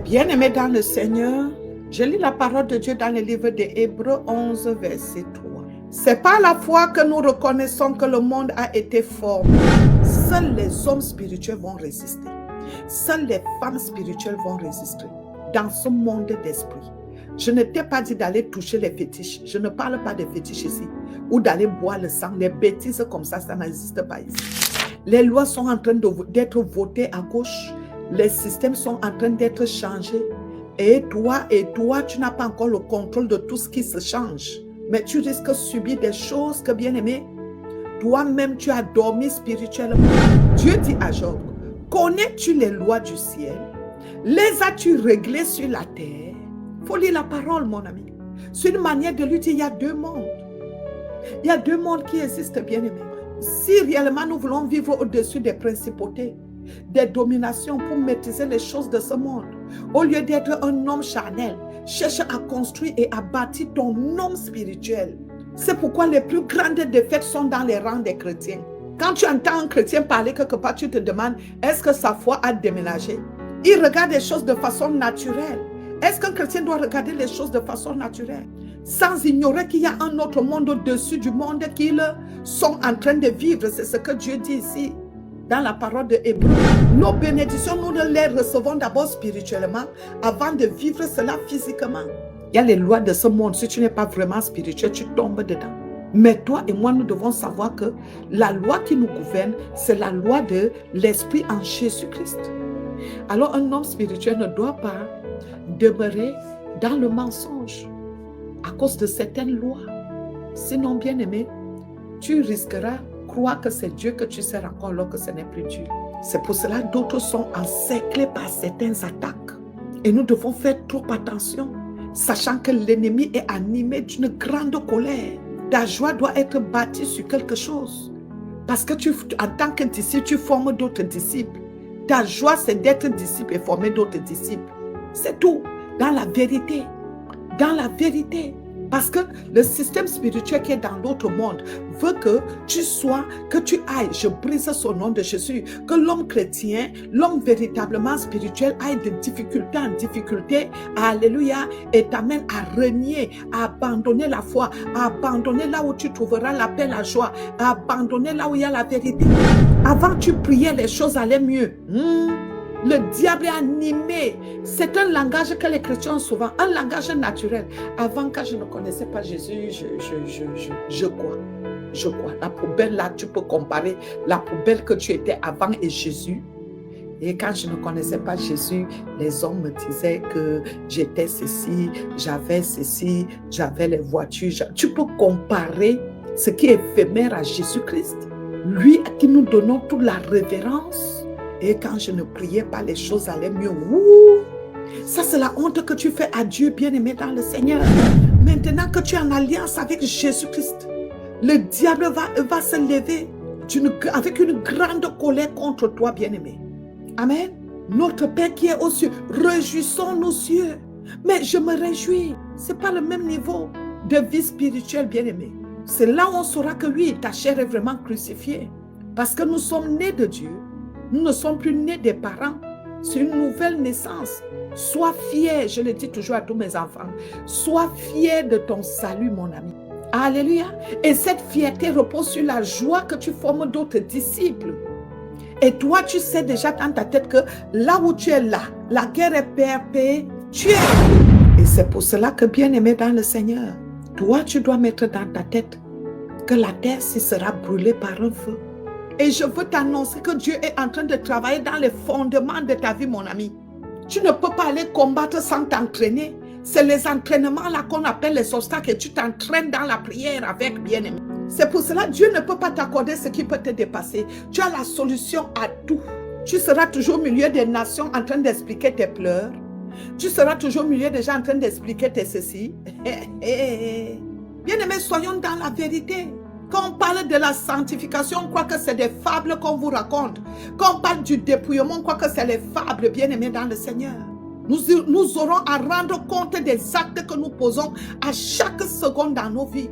Bien-aimés dans le Seigneur, je lis la parole de Dieu dans le livre des Hébreux 11, verset 3. C'est par la foi que nous reconnaissons que le monde a été formé. Seuls les hommes spirituels vont résister. Seules les femmes spirituelles vont résister dans ce monde d'esprit. Je ne t'ai pas dit d'aller toucher les fétiches. Je ne parle pas des fétiches ici. Ou d'aller boire le sang. Les bêtises comme ça n'existe pas ici. Les lois sont en train d'être votées à gauche. Les systèmes sont en train d'être changés. Et toi, tu n'as pas encore le contrôle de tout ce qui se change. Mais tu risques de subir des choses que, bien aimé, toi-même tu as dormi spirituellement. Dieu dit à Job, connais-tu les lois du ciel? Les as-tu réglées sur la terre? Il faut lire la parole, mon ami. C'est une manière de lui dire, il y a deux mondes. Il y a deux mondes qui existent, bien aimé. Si réellement nous voulons vivre au-dessus des principautés, des dominations pour maîtriser les choses de ce monde, au lieu d'être un homme charnel, cherche à construire et à bâtir ton homme spirituel. C'est pourquoi les plus grandes défaites sont dans les rangs des chrétiens. Quand tu entends un chrétien parler quelque part, tu te demandes, est-ce que sa foi a déménagé? Il regarde les choses de façon naturelle. Est-ce qu'un chrétien doit regarder les choses de façon naturelle? Sans ignorer qu'il y a un autre monde au-dessus du monde qu'ils sont en train de vivre. C'est ce que Dieu dit ici, dans la parole de Hébreux. Nos bénédictions, nous les recevons d'abord spirituellement, avant de vivre cela physiquement. Il y a les lois de ce monde. Si tu n'es pas vraiment spirituel, tu tombes dedans. Mais toi et moi, nous devons savoir que la loi qui nous gouverne, c'est la loi de l'Esprit en Jésus-Christ. Alors, un homme spirituel ne doit pas demeurer dans le mensonge à cause de certaines lois. Sinon, bien aimé, tu risqueras de croire que c'est Dieu que tu sers encore alors que ce n'est plus Dieu. C'est pour cela que d'autres sont encerclés par certaines attaques. Et nous devons faire trop attention, sachant que l'ennemi est animé d'une grande colère. Ta joie doit être bâtie sur quelque chose. Parce que en tant que disciple, tu formes d'autres disciples. Ta joie, c'est d'être disciple et former d'autres disciples. C'est tout. Dans la vérité. Dans la vérité. Parce que le système spirituel qui est dans l'autre monde veut que tu ailles, je brise son nom de Jésus, que l'homme chrétien, l'homme véritablement spirituel aille de difficulté en difficulté, alléluia, et t'amène à renier, à abandonner la foi, à abandonner là où tu trouveras la paix, la joie, à abandonner là où il y a la vérité. Avant tu priais, les choses allaient mieux. Le diable est animé. C'est un langage que les chrétiens ont souvent, un langage naturel. Avant, quand je ne connaissais pas Jésus, je crois. La poubelle là, tu peux comparer la poubelle que tu étais avant et Jésus. Et quand je ne connaissais pas Jésus, les hommes me disaient que j'étais ceci, j'avais les voitures. Tu peux comparer ce qui est éphémère à Jésus-Christ. Lui à qui nous donnons toute la révérence. Et quand je ne priais pas, les choses allaient mieux. Ça, c'est la honte que tu fais à Dieu, bien-aimé dans le Seigneur. Maintenant que tu es en alliance avec Jésus-Christ, le diable va se lever avec une grande colère contre toi, bien-aimé. Amen. Notre Père qui est aux cieux, réjouissons-nous cieux. Mais je me réjouis. Ce n'est pas le même niveau de vie spirituelle, bien-aimé. C'est là où on saura que oui, ta chair est vraiment crucifiée. Parce que nous sommes nés de Dieu. Nous ne sommes plus nés des parents. C'est une nouvelle naissance. Sois fier, je le dis toujours à tous mes enfants. Sois fier de ton salut, mon ami. Alléluia. Et cette fierté repose sur la joie que tu formes d'autres disciples. Et toi, tu sais déjà dans ta tête que là où tu es là, la guerre est perpétuelle. Et c'est pour cela que, bien-aimé dans le Seigneur, toi, tu dois mettre dans ta tête que la terre sera brûlée par un feu. Et je veux t'annoncer que Dieu est en train de travailler dans les fondements de ta vie, mon ami. Tu ne peux pas aller combattre sans t'entraîner. C'est les entraînements là qu'on appelle les obstacles et tu t'entraînes dans la prière avec, bien-aimé. C'est pour cela que Dieu ne peut pas t'accorder ce qui peut te dépasser. Tu as la solution à tout. Tu seras toujours au milieu des nations en train d'expliquer tes pleurs. Tu seras toujours au milieu des gens en train d'expliquer tes ceci. Bien-aimé, soyons dans la vérité. Quand on parle de la sanctification, on croit que c'est des fables qu'on vous raconte. Quand on parle du dépouillement, on croit que c'est les fables, bien-aimés dans le Seigneur. Nous aurons à rendre compte des actes que nous posons à chaque seconde dans nos vies.